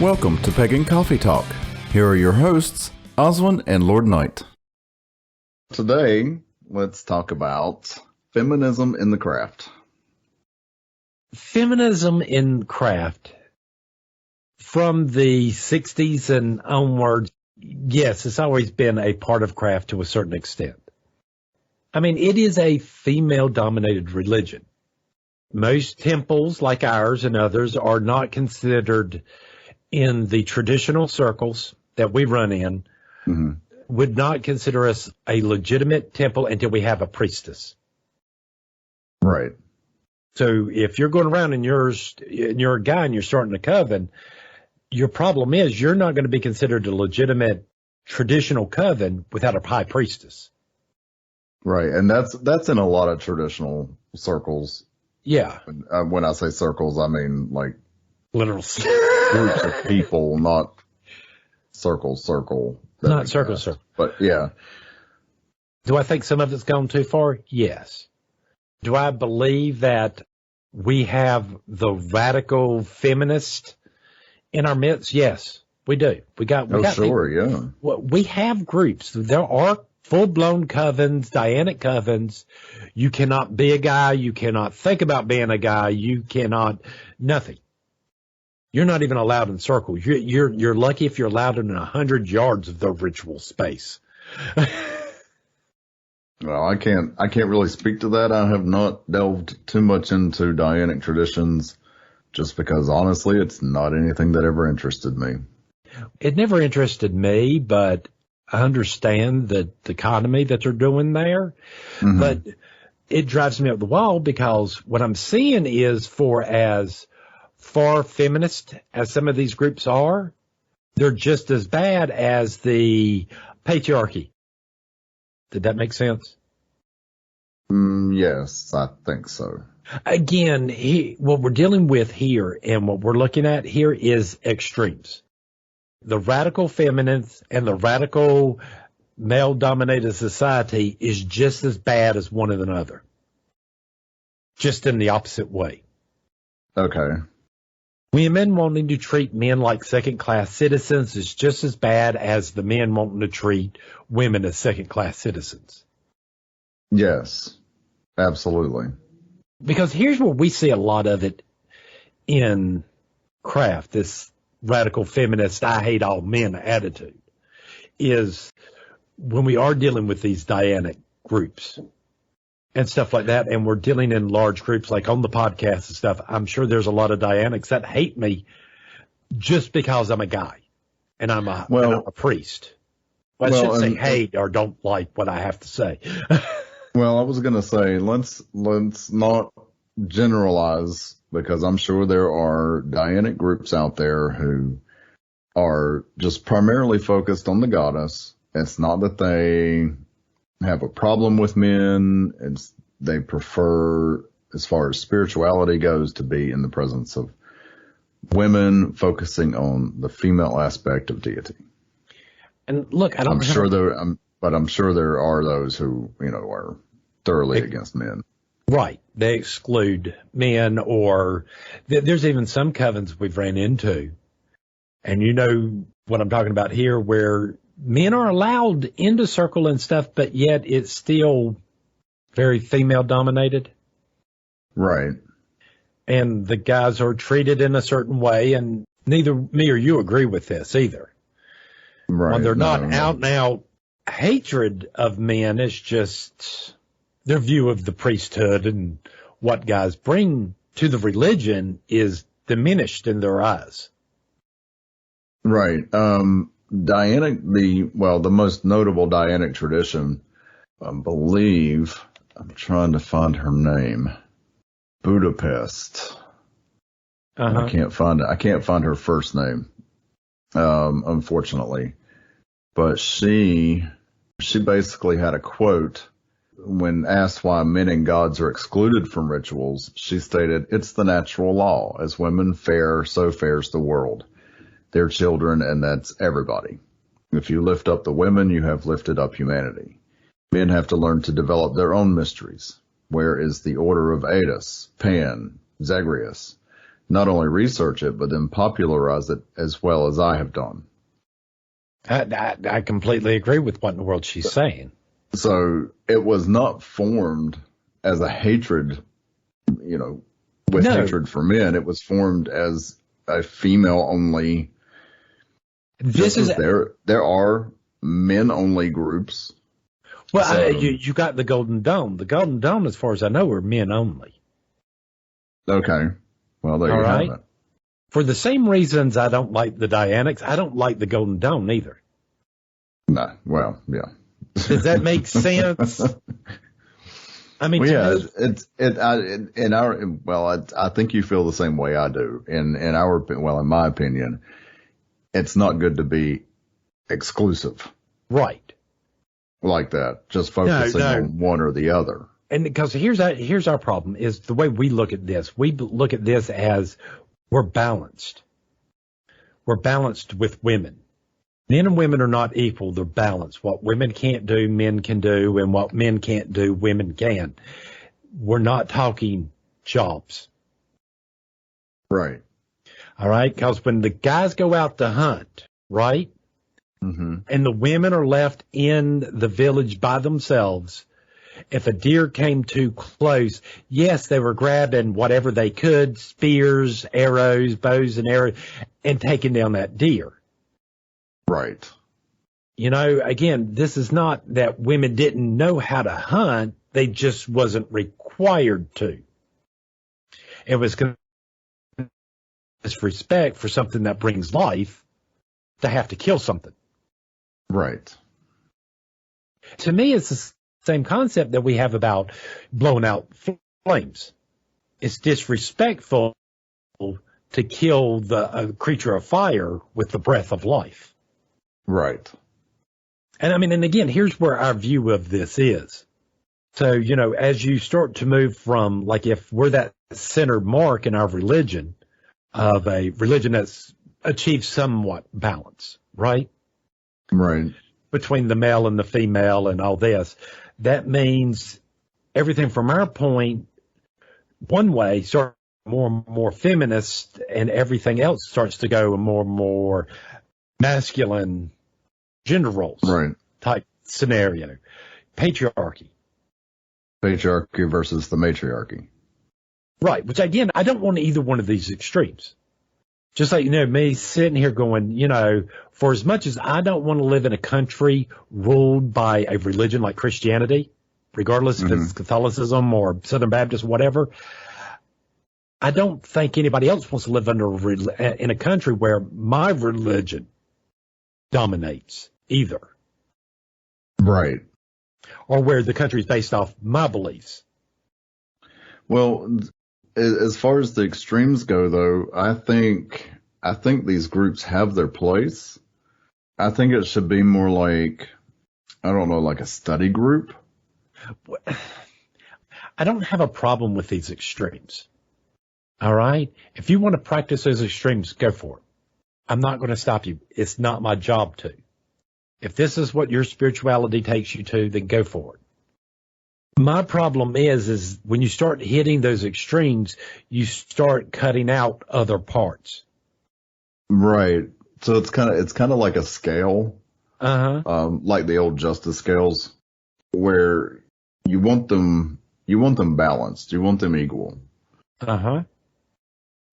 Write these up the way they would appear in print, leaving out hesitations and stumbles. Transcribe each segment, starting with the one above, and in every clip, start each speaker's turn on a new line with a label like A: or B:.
A: Welcome to Pagan Coffee Talk. Here are your hosts, Oswin and Lord Knight. Today, let's talk about feminism in the craft.
B: Feminism in craft, from the 60s and onward, yes, it's always been a part of craft to a certain extent. I mean, it is a female-dominated religion. Most temples, like ours and others, are not considered in the traditional circles that we run in, would not consider us a legitimate temple until we have a priestess.
A: Right.
B: So if you're going around and you're a guy and you're starting a coven, your problem is you're not going to be considered a legitimate traditional coven without a high priestess.
A: Right, and that's in a lot of traditional circles.
B: Yeah.
A: When I say circles, I mean like
B: literal
A: groups of people, not circle.
B: Not circle.
A: But yeah.
B: Do I think some of it's gone too far? Yes. Do I believe that we have the radical feminist in our midst? Yes, we do. We got
A: sure, people. Yeah.
B: Well, we have groups. There are full-blown covens, Dianic covens. You cannot be a guy. You cannot think about being a guy. You cannot, nothing. You're not even allowed in circles. You're lucky if you're allowed in 100 yards of the ritual space.
A: Well, I can't really speak to that. I have not delved too much into Dianic traditions just because, honestly, it's not anything that ever interested me.
B: It never interested me, but I understand the economy that they're doing there. Mm-hmm. But it drives me up the wall because what I'm seeing is for as far feminist as some of these groups are, they're just as bad as the patriarchy. Did that make sense?
A: Yes, I think so.
B: Again, what we're dealing with here and what we're looking at here is extremes. The radical feminists and the radical male-dominated society is just as bad as one another, just in the opposite way.
A: Okay.
B: Women wanting to treat men like second-class citizens is just as bad as the men wanting to treat women as second-class citizens.
A: Yes, absolutely.
B: Because here's where we see a lot of it in craft, this radical feminist, I hate all men attitude, is when we are dealing with these Dianic groups and stuff like that, and we're dealing in large groups like on the podcast and stuff, I'm sure there's a lot of Dianics that hate me just because I'm a guy and I'm a priest. Well, I shouldn't say hate or don't like what I have to say.
A: Well, I was going to say, let's not generalize, because I'm sure there are Dianic groups out there who are just primarily focused on the goddess. It's not that they have a problem with men. They prefer, as far as spirituality goes, to be in the presence of women, focusing on the female aspect of deity.
B: And look,
A: I'm sure there are those who, are thoroughly against men.
B: Right. They exclude men, or there's even some covens we've ran into. And you know what I'm talking about here, where men are allowed into circle and stuff, but yet it's still very female dominated.
A: Right.
B: And the guys are treated in a certain way, and neither me or you agree with this either.
A: Right.
B: When they're not out and out hatred of men, it's just their view of the priesthood and what guys bring to the religion is diminished in their eyes.
A: Right. Dianic, the most notable Dianic tradition, I believe, I'm trying to find her name, Budapest. I can't find her first name, unfortunately. But she basically had a quote. When asked why men and gods are excluded from rituals, she stated, "It's the natural law. As women fare, so fares the world. Their children, and that's everybody. If you lift up the women, you have lifted up humanity. Men have to learn to develop their own mysteries. Where is the order of Adus, Pan, Zagreus? not only research it, but then popularize it as well as I have done.
B: I completely agree with what in the world she's saying.
A: So it was not formed as a hatred, with hatred for men. It was formed as a female only. There are men only groups.
B: Well, so, you got the Golden Dome. The Golden Dome, as far as I know, are men only.
A: Okay. Well, there you have it.
B: For the same reasons I don't like the Dianics, I don't like the Golden Dome either.
A: No. Well, yeah.
B: Does that make sense? I mean,
A: well, yeah, I think you feel the same way I do. In my opinion, it's not good to be exclusive.
B: Right.
A: Like that. Just focusing on one or the other.
B: And because here's our problem is the way we look at this. We look at this as we're balanced. We're balanced with women. Men and women are not equal. They're balanced. What women can't do, men can do, and what men can't do, women can. We're not talking jobs.
A: Right.
B: All right? Because when the guys go out to hunt, right?
A: Mm-hmm.
B: And the women are left in the village by themselves, if a deer came too close, yes, they were grabbing whatever they could, spears, arrows, bows and arrows, and taking down that deer.
A: Right.
B: Again, this is not that women didn't know how to hunt. They just wasn't required to. It was respect for something that brings life to have to kill something.
A: Right.
B: To me, it's the same concept that we have about blowing out flames. It's disrespectful to kill a creature of fire with the breath of life.
A: Right.
B: And again, here's where our view of this is. So, as you start to move from, like, if we're that center mark in our religion, of a religion that's achieved somewhat balance, right?
A: Right.
B: Between the male and the female and all this, that means everything from our point, one way, start more and more feminist, and everything else starts to go more and more masculine gender roles,
A: right,
B: type scenario. Patriarchy
A: versus the matriarchy.
B: Right, which again, I don't want either one of these extremes. Just like, me sitting here going, for as much as I don't want to live in a country ruled by a religion like Christianity, regardless if it's Catholicism or Southern Baptist, whatever, I don't think anybody else wants to live in a country where my religion dominates either.
A: Right.
B: Or where the country is based off my beliefs.
A: Well, as far as the extremes go, though, I think these groups have their place. I think it should be more like, I don't know, like a study group.
B: I don't have a problem with these extremes. All right? If you want to practice those extremes, go for it. I'm not going to stop you. It's not my job to. If this is what your spirituality takes you to, then go for it. My problem is when you start hitting those extremes, you start cutting out other parts.
A: Right. So it's kind of like a scale, like the old justice scales, where you want them balanced, you want them equal. And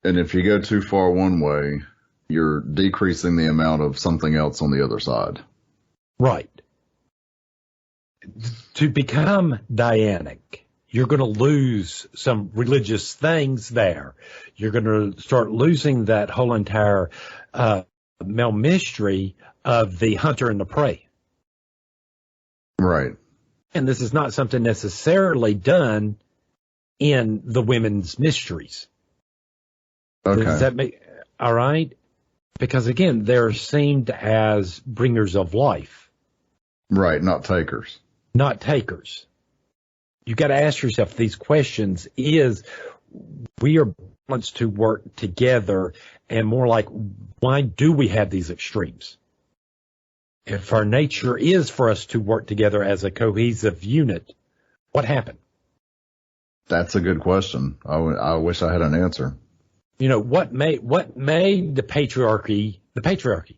A: if you go too far one way, you're decreasing the amount of something else on the other side.
B: Right. To become Dianic, you're going to lose some religious things there. You're going to start losing that whole entire male mystery of the hunter and the prey.
A: Right.
B: And this is not something necessarily done in the women's mysteries.
A: Okay.
B: Does that make all right? Because again, they're seen as bringers of life.
A: Right, not takers.
B: Not takers. You got to ask yourself these questions. We are balanced to work together, and more like, why do we have these extremes? If our nature is for us to work together as a cohesive unit, what happened?
A: That's a good question. I wish I had an answer.
B: You know, what made the patriarchy the patriarchy?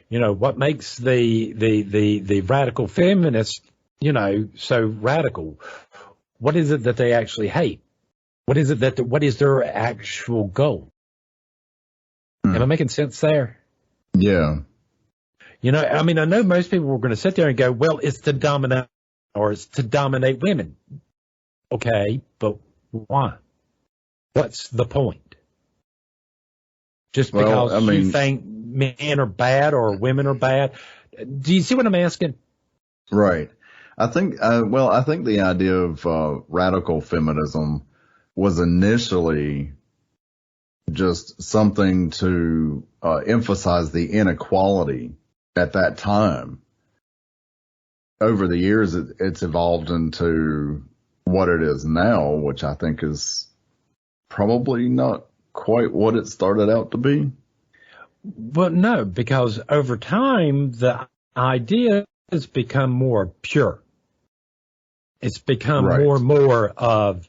B: You know, what makes the radical feminist, you know, so radical? What is it that they actually hate? What is their actual goal? Am I making sense there?
A: Yeah.
B: You know, I mean, I know most people were going to sit there and go, well, it's to dominate, or it's to dominate women. Okay, but why? What's the point? Just because you think men are bad or women are bad? Do you see what I'm asking?
A: Right. I think the idea of radical feminism was initially just something to emphasize the inequality at that time. Over the years, it's evolved into what it is now, which I think is probably not quite what it started out to be.
B: Well, no, because over time, the idea has become more pure. It's become more and more of,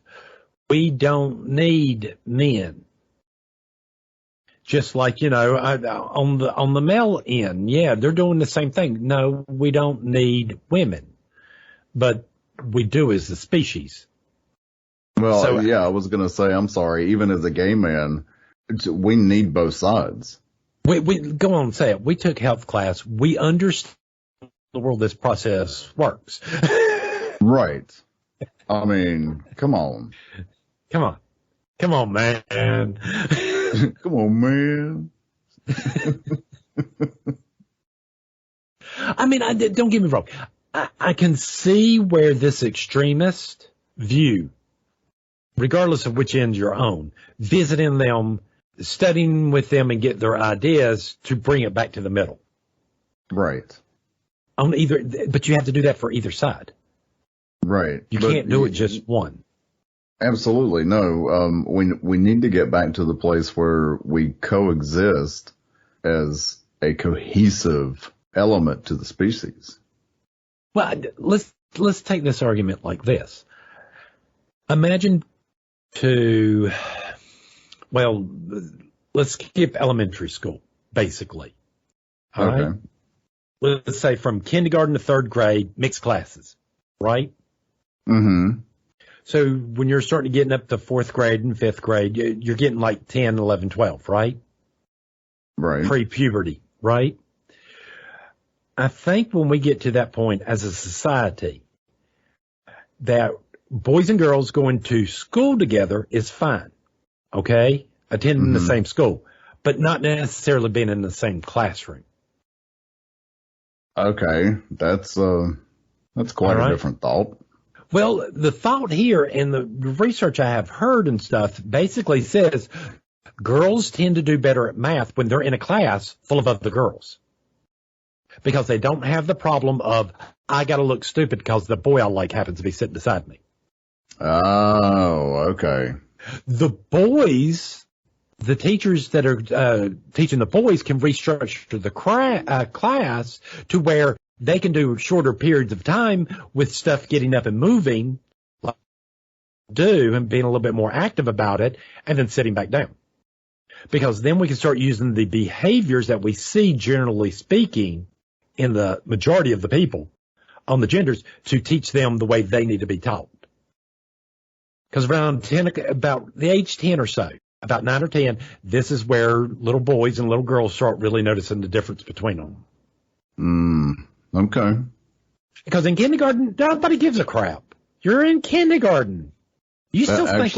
B: we don't need men. Just like, you know, on the male end, yeah, they're doing the same thing. No, we don't need women, but we do as a species.
A: Well, so, yeah, I was going to say, I'm sorry, even as a gay man, we need both sides.
B: We go on and say it. We took health class. We understand the world this process works.
A: Right. I mean, come on.
B: Come on, man.
A: Come on, man.
B: I mean, don't get me wrong. I can see where this extremist view, regardless of which end you're on, visiting them, studying with them and get their ideas to bring it back to the middle.
A: Right.
B: On either, but you have to do that for either side.
A: Right.
B: You can't do it just one.
A: Absolutely. No. We need to get back to the place where we coexist as a cohesive element to the species.
B: Well, let's take this argument like this. Imagine let's skip elementary school, basically. All right. Let's say from kindergarten to third grade, mixed classes, right?
A: Mm-hmm.
B: So when you're starting to get up to fourth grade and fifth grade, you're getting like 10, 11, 12, right?
A: Right.
B: Pre-puberty, right? I think when we get to that point as a society, that boys and girls going to school together is fine, okay? Attending the same school, but not necessarily being in the same classroom.
A: Okay, that's quite a different thought.
B: Well, the thought here and the research I have heard and stuff basically says girls tend to do better at math when they're in a class full of other girls because they don't have the problem of, I got to look stupid because the boy I like happens to be sitting beside me.
A: Oh, okay.
B: The boys, the teachers that are teaching the boys can restructure the class to where they can do shorter periods of time with stuff getting up and moving, like do, and being a little bit more active about it, and then sitting back down. Because then we can start using the behaviors that we see, generally speaking, in the majority of the people on the genders to teach them the way they need to be taught. Because around about the age 10 or so, about 9 or 10, this is where little boys and little girls start really noticing the difference between them.
A: Okay.
B: Because in kindergarten, nobody gives a crap. You're in kindergarten. You still think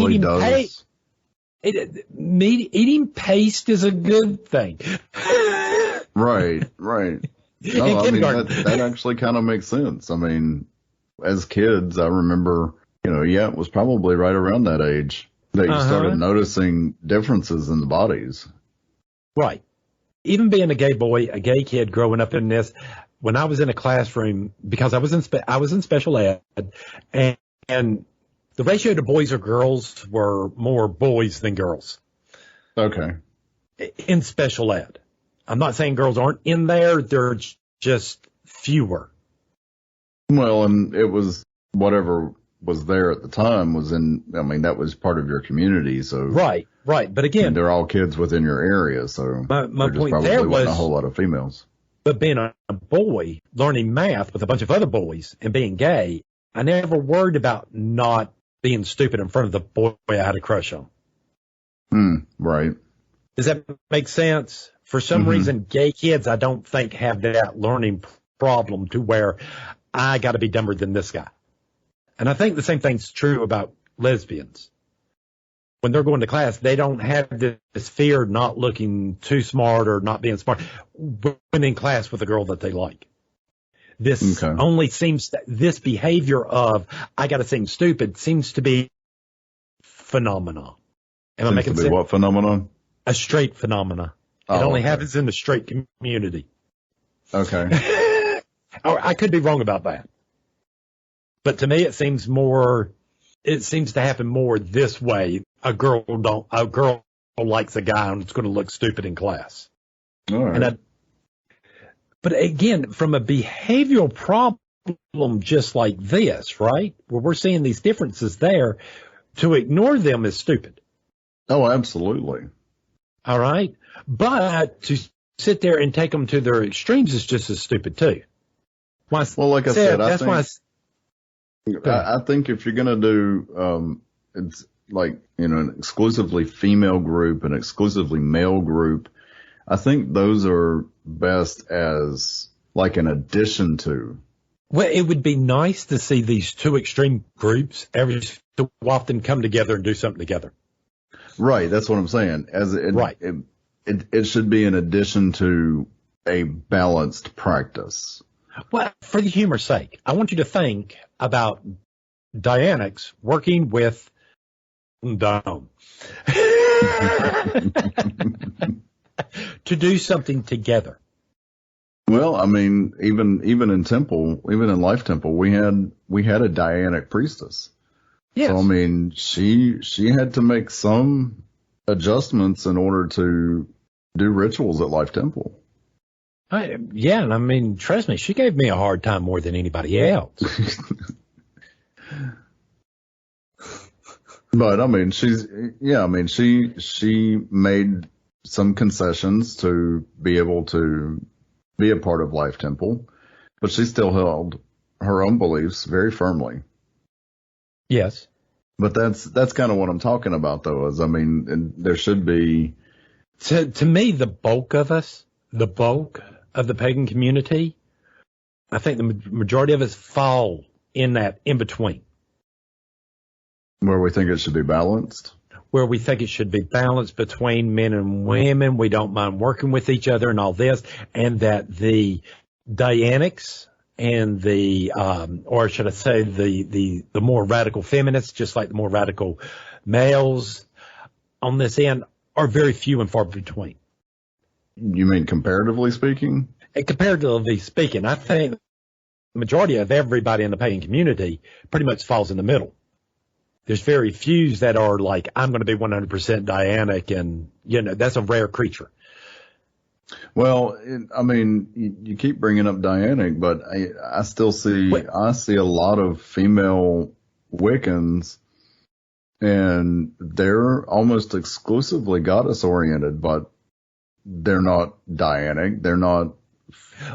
B: eating paste is a good thing.
A: Right. No, I mean, that actually kind of makes sense. I mean, as kids, I remember, it was probably right around that age that you started noticing differences in the bodies. Right.
B: Even being a gay boy, a gay kid growing up in this, when I was in a classroom, because I was in special ed, and the ratio to boys or girls were more boys than girls.
A: Okay.
B: In special ed. I'm not saying girls aren't in there. They're just fewer.
A: Well, and it was whatever was there at the time that was part of your community. So
B: right. But again,
A: they're all kids within your area. So
B: my point
A: probably
B: there
A: wasn't
B: was
A: a whole lot of females.
B: But being a boy, learning math with a bunch of other boys and being gay, I never worried about not being stupid in front of the boy I had a crush on.
A: Right.
B: Does that make sense? For some reason, gay kids, I don't think, have that learning problem to where I got to be dumber than this guy. And I think the same thing's true about lesbians. When they're going to class, they don't have this fear of not looking too smart or not being smart when in class with a girl that they like. This only seems this behavior of I got to seem stupid seems to be phenomenon. Am I making sense?
A: What phenomenon?
B: A straight phenomena. It only happens in the straight community.
A: Okay.
B: Or I could be wrong about that. But to me, it seems to happen more this way. A girl likes a guy and it's going to look stupid in class.
A: All right.
B: But again, from a behavioral problem just like this, right, where we're seeing these differences there, to ignore them is stupid.
A: Oh, absolutely.
B: All right. But to sit there and take them to their extremes is just as stupid too.
A: Well, like I said, I think if you're going to do, it's like, an exclusively female group, an exclusively male group, I think those are best as like an addition to.
B: Well, it would be nice to see these two extreme groups every so often come together and do something together.
A: Right. That's what I'm saying. It should be an addition to a balanced practice.
B: Well, for the humor's sake, I want you to think about Dianetics working with Dom to do something together.
A: Well, I mean, even in Life Temple, we had a Dianic priestess.
B: Yes.
A: So I mean, she had to make some adjustments in order to do rituals at Life Temple.
B: Yeah, and I mean, trust me, she gave me a hard time more than anybody else.
A: But I mean, she made some concessions to be able to be a part of Life Temple, but she still held her own beliefs very firmly.
B: Yes.
A: But that's kind of what I'm talking about, though, is, I mean, there should be.
B: To me, the bulk of the pagan community, I think the majority of us fall in that in between.
A: Where we think it should be balanced?
B: Where we think it should be balanced between men and women. We don't mind working with each other and all this. And that the Dianics and or should I say the more radical feminists, just like the more radical males on this end, are very few and far between.
A: You mean comparatively speaking?
B: And comparatively speaking, I think the majority of everybody in the pagan community pretty much falls in the middle. There's very few that are like, I'm going to be 100% Dianic, and, that's a rare creature.
A: Well, I mean, you keep bringing up Dianic, but I still see, I see a lot of female Wiccans, and they're almost exclusively goddess oriented, but they're not Dianic. They're not,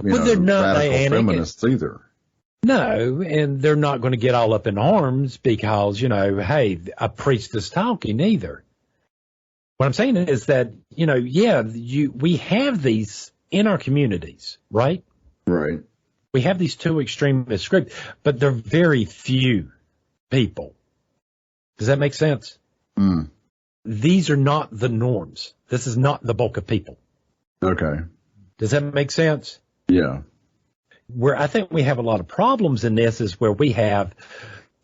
B: they're not
A: radical
B: Dianic
A: feminists either.
B: No, and they're not going to get all up in arms because, hey, a priest is talking either. What I'm saying is that, we have these in our communities, right?
A: Right.
B: We have these two extremist groups, but they're very few people. Does that make sense?
A: Mm.
B: These are not the norms. This is not the bulk of people.
A: Okay.
B: Does that make sense?
A: Yeah.
B: Where I think we have a lot of problems in this is where we have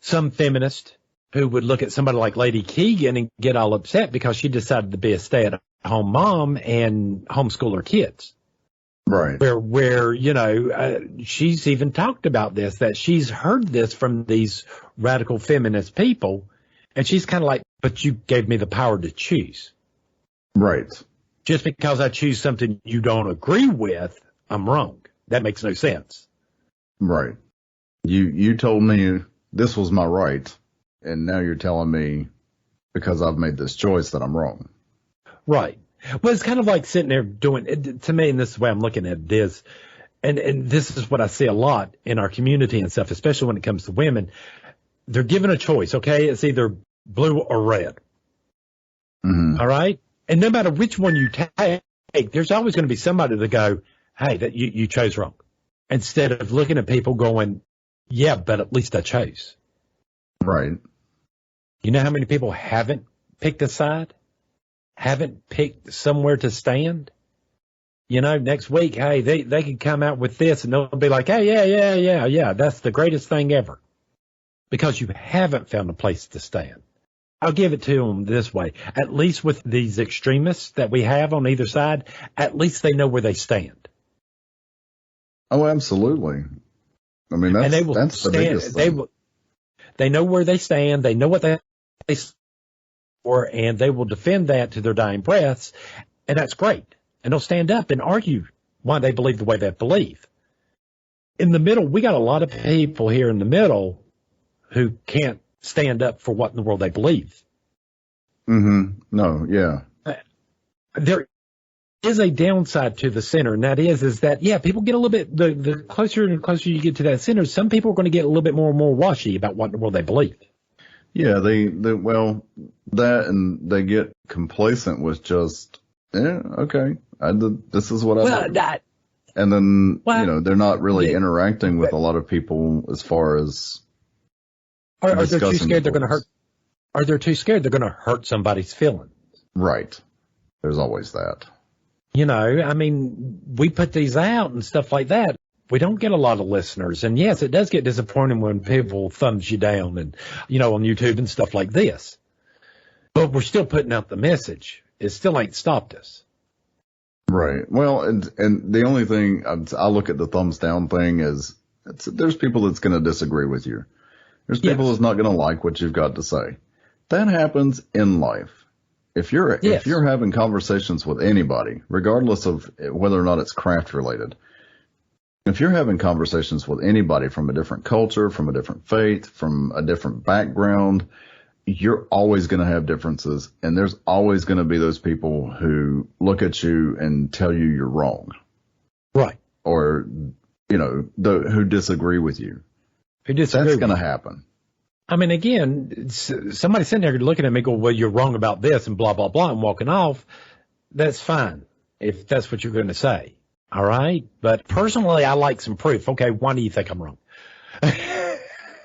B: some feminists who would look at somebody like Lady Keegan and get all upset because she decided to be a stay-at-home mom and homeschool her kids.
A: Right.
B: Where she's even talked about this, that she's heard this from these radical feminist people, and she's kind of like, but you gave me the power to choose.
A: Right.
B: Just because I choose something you don't agree with, I'm wrong. That makes no sense.
A: Right. You told me this was my right, and now you're telling me because I've made this choice that I'm wrong.
B: Right. Well, it's kind of like sitting there doing it to me, and this is the way I'm looking at it is, and this is what I see a lot in our community and stuff, especially when it comes to women. They're given a choice, okay? It's either blue or red.
A: Mm-hmm.
B: All right? And no matter which one you take, there's always going to be somebody to go, hey, that you chose wrong. Instead of looking at people going, yeah, but at least I chose.
A: Right.
B: You know how many people haven't picked a side? Haven't picked somewhere to stand? You know, next week, hey, they could come out with this and they'll be like, hey, yeah, that's the greatest thing ever. Because you haven't found a place to stand. I'll give it to them this way. At least with these extremists that we have on either side, at least they know where they stand.
A: Oh, absolutely. I mean, that's,
B: and they will
A: that's
B: stand,
A: the biggest thing.
B: They know where they stand. They know what they for, and they will defend that to their dying breaths. And that's great. And they'll stand up and argue why they believe the way they believe. In the middle, we got a lot of people here in the middle who can't stand up for what in the world they believe.
A: Mm-hmm. No, yeah.
B: There is a downside to the center, and that is that, yeah, people get a little bit, the closer and closer you get to that center, some people are going to get a little bit more and more washy about what in the world they believe.
A: Yeah, well, that and they get complacent with just, okay, this is what I do. And then, they're not really interacting with a lot of people as far as
B: Are they too scared they're going to hurt? Are they too scared they're going to hurt somebody's feelings?
A: Right. There's always that.
B: You know, I mean, we put these out and stuff like that. We don't get a lot of listeners. And yes, it does get disappointing when people thumbs you down and, on YouTube and stuff like this. But we're still putting out the message. It still ain't stopped us.
A: Right. Well, and the only thing I look at the thumbs down thing is there's people that's going to disagree with you. There's people that's not going to like what you've got to say. That happens in life. If you're having conversations with anybody, regardless of whether or not it's craft related, if you're having conversations with anybody from a different culture, from a different faith, from a different background, you're always going to have differences. And there's always going to be those people who look at you and tell you you're wrong.
B: Right.
A: Or, who disagree with you. That's going to happen.
B: I mean, again, somebody sitting there looking at me go, well, you're wrong about this and blah, blah, blah, and walking off. That's fine if that's what you're going to say. All right. But personally, I like some proof. Okay. Why do you think I'm wrong?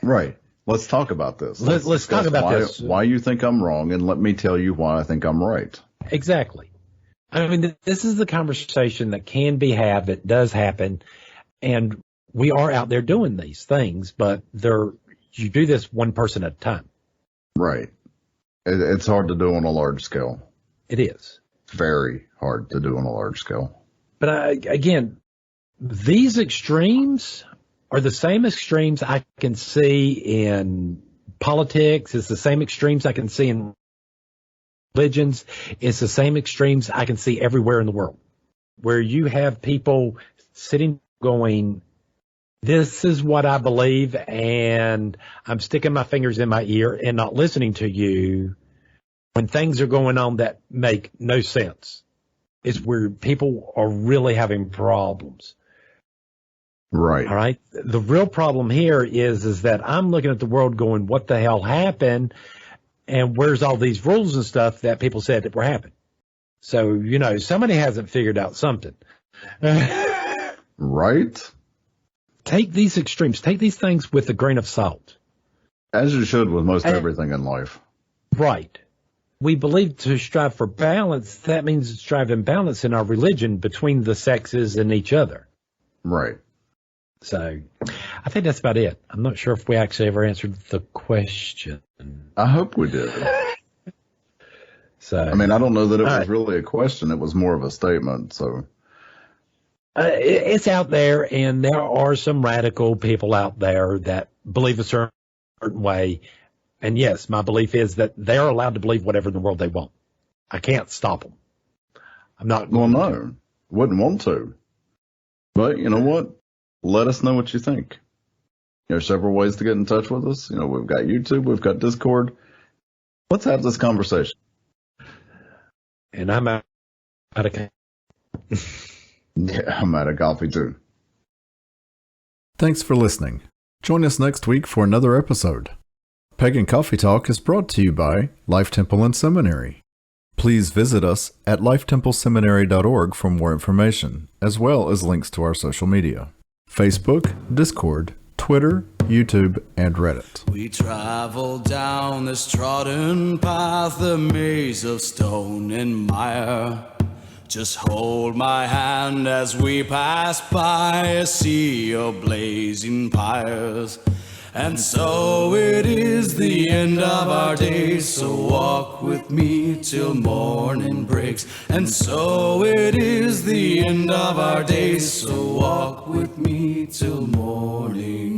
A: Right. Let's talk about this.
B: Let's talk about this.
A: Why you think I'm wrong, and let me tell you why I think I'm right.
B: Exactly. I mean, this is the conversation that can be had, that does happen. And we are out there doing these things, but you do this one person at a time. Right.
A: It's hard to do on a large scale.
B: It is.
A: It's very hard to do on a large scale.
B: But again, these extremes are the same extremes I can see in politics. It's the same extremes I can see in religions. It's the same extremes I can see everywhere in the world, where you have people sitting going, this is what I believe, and I'm sticking my fingers in my ear and not listening to you when things are going on that make no sense. It's where people are really having problems.
A: Right.
B: All right. The real problem here is that I'm looking at the world going, what the hell happened? And where's all these rules and stuff that people said that were happening? So, somebody hasn't figured out something.
A: Right.
B: Take these extremes. Take these things with a grain of salt.
A: As you should with most everything in life.
B: Right. We believe to strive for balance. That means strive in balance in our religion between the sexes and each other.
A: Right.
B: So I think that's about it. I'm not sure if we actually ever answered the question.
A: I hope we did.
B: So
A: I mean, I don't know that it was really a question. It was more of a statement. So
B: it's out there, and there are some radical people out there that believe a certain way. And yes, my belief is that they're allowed to believe whatever in the world they want. I can't stop them. I'm not.
A: Well, no, wouldn't want to. But you know what? Let us know what you think. several ways to get in touch with us. We've got YouTube, we've got Discord. Let's have this conversation.
B: And I'm out of coffee.
A: Yeah, I'm out of coffee too.
C: Thanks for listening. Join us next week for another episode. Pagan Coffee Talk is brought to you by Life Temple and Seminary. Please visit us at lifetempleseminary.org for more information, as well as links to our social media: Facebook, Discord, Twitter, YouTube, and Reddit.
D: We travel down this trodden path, a maze of stone and mire. Just hold my hand as we pass by a sea of blazing pyres. And so it is the end of our days, so walk with me till morning breaks. And so it is the end of our days, so walk with me till morning